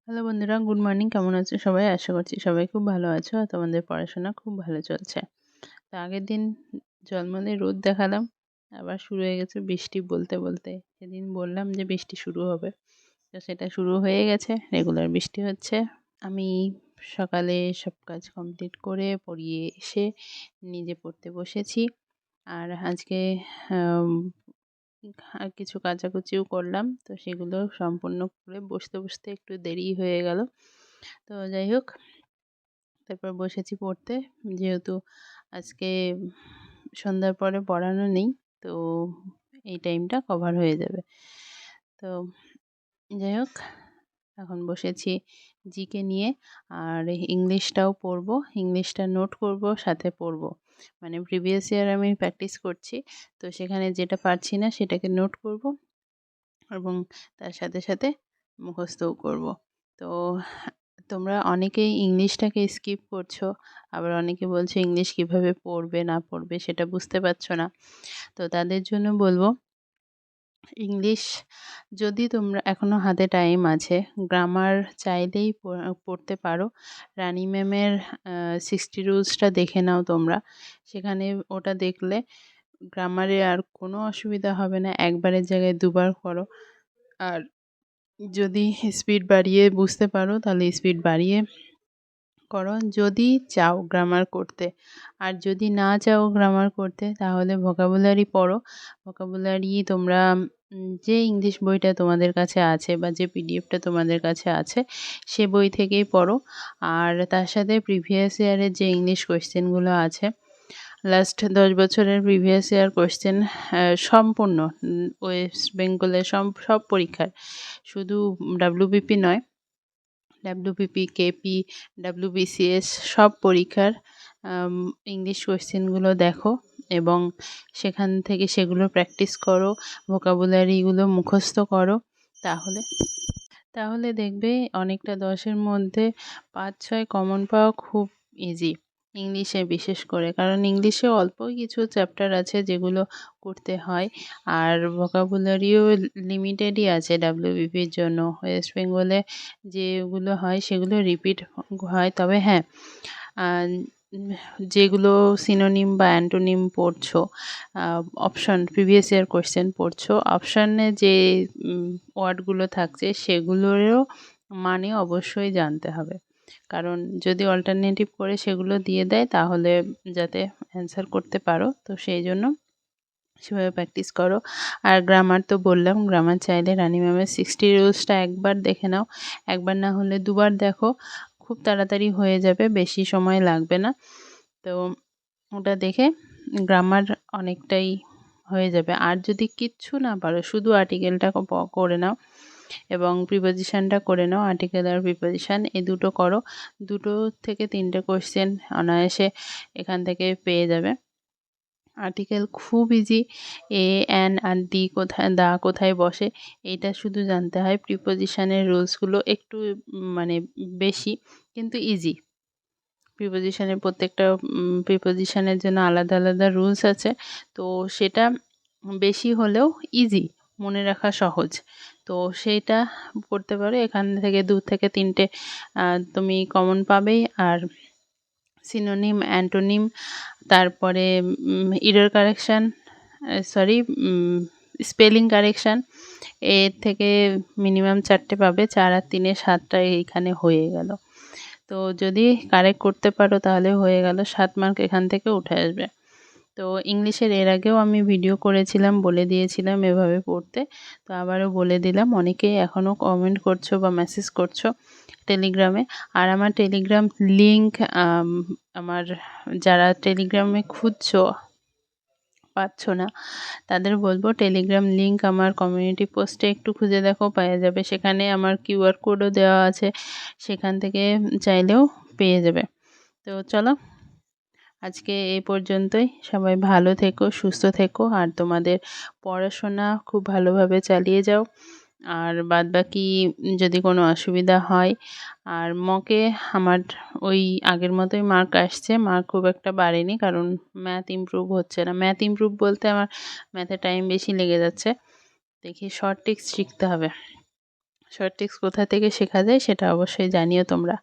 Hello বন্ধুরা, good morning. কেমন আছো সবাই? আশা করছি সবাই খুব ভালো আছো আর তোমাদের পড়াশোনা খুব ভালো চলছে। তো আগের দিন ঝলমলে রোদ দেখালাম, আবার শুরু হয়ে গেছে বৃষ্টি বলতে বলতে। সেদিন বললাম যে বৃষ্টি শুরু হবে, তো সেটা শুরু হয়ে গেছে, রেগুলার বৃষ্টি হচ্ছে। আমি সকালে সব কাজ কমপ্লিট করে পড়িয়ে এসে নিজে পড়তে বসেছি। আর আজকে আম কিছু কাচাকুচিও করলাম, তো সেগুলো সম্পূর্ণ করে বসতে বসতে একটু দেরি হয়ে গেল। তো যাই হোক, তারপর বসেছি পড়তে। যেহেতু আজকে সন্ধ্যার পরে পড়ানো নেই, তো এই টাইমটা কভার হয়ে যাবে। তো যাই হোক, এখন বসেছি জিকে নিয়ে। আর ইংলিশটাও পড়বো, ইংলিশটা নোট করব, সাথে পড়বো। মানে প্রিভিয়াস ইয়ার আমি প্র্যাকটিস করছি, তো সেখানে যেটা পারছি না সেটাকে নোট করব এবং তার সাথে সাথে মুখস্থও করব। তো তোমরা অনেকেই ইংলিশটাকে স্কিপ করছো, আবার অনেকে বলছো ইংলিশ কিভাবে পড়বে না পড়বে সেটা বুঝতে পারছো না। তো তাদের জন্য বলবো, ইংলিশ যদি তোমরা এখনও হাতে টাইম আছে, গ্রামার চাইলেই পড়তে পারো। রানি ম্যামের 60 রুলসটা দেখে নাও তোমরা। সেখানে ওটা দেখলে গ্রামারে আর কোনো অসুবিধা হবে না, একবারের জায়গায় দুবার করো। আর যদি স্পিড বাড়িয়ে বুঝতে পারো তাহলে স্পিড বাড়িয়ে করো, যদি চাও গ্রামার করতে। আর যদি না চাও গ্রামার করতে, তাহলে ভোকাবুলারি পড়ো। ভোকাবুলারি তোমরা যে ইংলিশ বইটা তোমাদের কাছে আছে বা যে পিডিএফটা তোমাদের কাছে আছে সে বই থেকেই পড়ো। আর তার সাথে প্রিভিয়াস ইয়ারের যে ইংলিশ কোয়েশ্চেনগুলো আছে, লাস্ট 10 বছরের প্রিভিয়াস ইয়ার কোয়েশ্চেন সম্পূর্ণ ওয়েস্ট বেঙ্গলের সব পরীক্ষার, শুধু ডাব্লিউবিপি নয়, ডাব্লিউবিপি, কেপি, ডাব্লিউবিসিএস সব পরীক্ষার ইংলিশ কোয়েশ্চেনগুলো দেখো এবং সেখান থেকে সেগুলো প্র্যাকটিস করো, ভোকাবুলারিগুলো মুখস্থ করো। তাহলে তাহলে দেখবে অনেকটা 10-এর মধ্যে 5-6 কমন পাওয়া খুব ইজি, ইংলিশে বিশেষ করে। কারণ ইংলিশে অল্প কিছু চ্যাপ্টার আছে যেগুলো করতে হয়, আর ভোকাবুলারিও লিমিটেডই আছে ডাব্লিউবিপির জন্য। ওয়েস্ট বেঙ্গলে যেগুলো হয় সেগুলো রিপিট হয়, তবে হ্যাঁ, আহ, উম, যেগুলো সিনোনিম বা অ্যান্টোনিম পড়ছো, অপশন প্রিভিয়াস ইয়ার কোয়েশ্চেন পড়ছো, অপশানে যে ওয়ার্ডগুলো থাকছে সেগুলোরও মানে অবশ্যই জানতে হবে। কারণ যদি অল্টারনেটিভ করে সেগুলো দিয়ে দেয় তাহলে যাতে অ্যান্সার করতে পারো, তো সেই জন্য সেভাবে প্র্যাকটিস করো। আর গ্রামার তো বললাম, গ্রামার চাইলে রানি ম্যামের 60 রুলসটা একবার দেখে নাও, একবার না হলে দুবার দেখো, খুব তাড়াতাড়ি হয়ে যাবে, বেশি সময় লাগবে না। তো ওটা দেখে গ্রামার অনেকটাই হয়ে যাবে। আর যদি কিচ্ছু না পারো, শুধু আর্টিকেলটা করে নাও এবং প্রিপোজিশনটা করে নাও। আর্টিকেল আর প্রিপোজিশন এই দুটো করো, 2 থেকে 3টে কোয়েশ্চেন অনায়াসে এখান থেকে পেয়ে যাবে। আর্টিকেল খুব ইজি, এ অ্যান আর দি কোথায়, দা কোথায় বসে, এইটা শুধু জানতে হয়। প্রিপোজিশনের রুলসগুলো একটু মানে বেশি, কিন্তু ইজি। প্রিপোজিশনের প্রত্যেকটা প্রিপোজিশনের জন্য আলাদা আলাদা রুলস আছে, তো সেটা বেশি হলেও ইজি, মনে রাখা সহজ। তো সেইটা করতে পারো। এখান থেকে 2 থেকে 3টে তুমি কমন পাবেই। আর সিনোনিম, অ্যান্টোনিম, তারপরে error correction, sorry, spelling correction, এর থেকে মিনিমাম 4টে পাবে। 4 আর 3 7টা এইখানে হয়ে গেল। তো যদি কারেক্ট করতে পারো তাহলে হয়ে গেল, 7 মার্ক এখান থেকে উঠে আসবে। তো ইংলিশের এর আগেও আমি ভিডিও করেছিলাম, বলে দিয়েছিলাম এভাবে পড়তে, তো আবারও বলে দিলাম। অনেকেই এখনও কমেন্ট করছো বা মেসেজ করছো টেলিগ্রামে। আর আমার টেলিগ্রাম লিঙ্ক, আমার যারা টেলিগ্রামে খুঁজছো পাচ্ছ না তাদের বলবো, টেলিগ্রাম লিঙ্ক আমার কমিউনিটি পোস্টে একটু খুঁজে দেখো, পেয়ে যাবে। সেখানে আমার কিউআর কোডও দেওয়া আছে, সেখান থেকে চাইলেও পেয়ে যাবে। তো চলো, আজকে এই পর্যন্তই। সবাই ভালো থেকো, সুস্থ থেকো, আর তোমাদের পড়াশোনা খুব ভালোভাবে চালিয়ে যাও। আর বাদবাকি যদি কোনো অসুবিধা হয়, আর মকে আমার ওই আগের মতোই মার্ক আসছে, মার্ক খুব একটা বাড়েনি, কারণ ম্যাথ ইমপ্রুভ হচ্ছে না। ম্যাথ ইমপ্রুভ বলতে আমার ম্যাথে টাইম বেশি লেগে যাচ্ছে। দেখি শর্ট ট্রিক্স শিখতে হবে, শর্ট ট্রিক্স কোথা থেকে শেখা যায় সেটা অবশ্যই জানিও তোমরা।